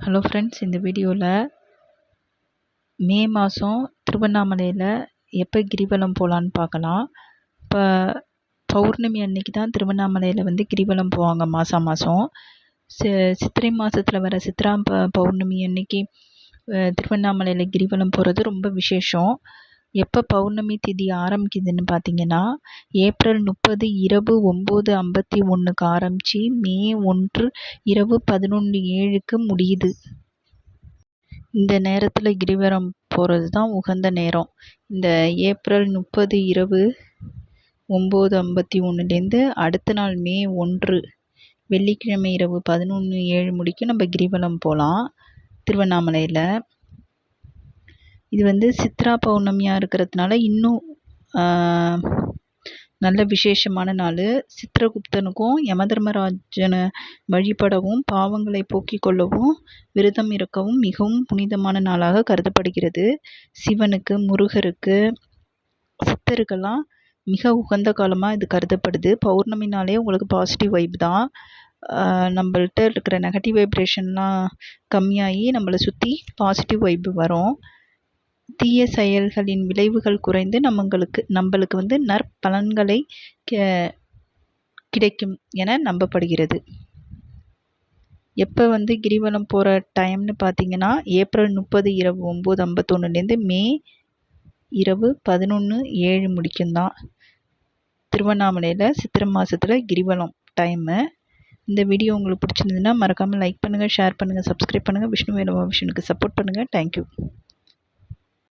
Hello friends, இந்த வீடியோவில் மே மாதம் திருவண்ணாமலையில் எப்போ கிரிவலம் போகலான்னு பார்க்கலாம். இப்போ பௌர்ணமி அன்னைக்கு தான் திருவண்ணாமலையில் கிரிவலம் போவாங்க மாதம் மாதம். சித்திரை மாதத்தில் வர சித்ரா பௌர்ணமி அன்னைக்கு திருவண்ணாமலையில் கிரிவலம் போகிறது ரொம்ப விசேஷம். எப்போ பௌர்ணமி திதி ஆரம்பிக்குதுன்னு பார்த்தீங்கன்னா, ஏப்ரல் 30 இரவு 9:51 ஆரம்பித்து மே 1 இரவு 11:07 முடியுது. இந்த நேரத்தில் கிரிவலம் போகிறது தான் உகந்த நேரம். இந்த ஏப்ரல் 30 இரவு 9:51 அடுத்த நாள் மே 1 வெள்ளிக்கிழமை இரவு 11:07 முடிக்கும் நம்ம கிரிவலம் போகலாம் திருவண்ணாமலையில். இது சித்ரா பௌர்ணமியாக இருக்கிறதுனால இன்னும் நல்ல விசேஷமான நாள். சித்திரகுப்தனுக்கும் யமதர்மராஜனை வழிபடவும் பாவங்களை போக்கிக் கொள்ளவும் விரதம் இருக்கவும் மிகவும் புனிதமான நாளாக கருதப்படுகிறது. சிவனுக்கு, முருகருக்கு, சித்தருக்கெல்லாம் மிக உகந்த காலமாக இது கருதப்படுது. பௌர்ணமினாலே உங்களுக்கு பாசிட்டிவ் வைப் தான். நம்மள்கிட்ட இருக்கிற நெகட்டிவ் வைப்ரேஷன்லாம் கம்மியாகி நம்மளை சுற்றி பாசிட்டிவ் வைப்பு வரும். தீய செயல்களின் விளைவுகள் குறைந்து நம்மளுக்கு நற்பலன்களை கிடைக்கும் என நம்பப்படுகிறது. எப்போ கிரிவலம் போகிற டைம்னு பார்த்தீங்கன்னா, ஏப்ரல் 30 இரவு 9:51 மே இரவு 11:07 முடிக்கும் தான் திருவண்ணாமலையில் சித்திரை மாதத்தில் கிரிவலம் டைமு. இந்த வீடியோ உங்களுக்கு பிடிச்சிருந்ததுன்னா மறக்காமல் லைக் பண்ணுங்கள், ஷேர் பண்ணுங்கள், சப்ஸ்கிரைப் பண்ணுங்கள். விஷ்ணு வேலு விஷனுக்கு சப்போர்ட் பண்ணுங்கள். தேங்க்யூ.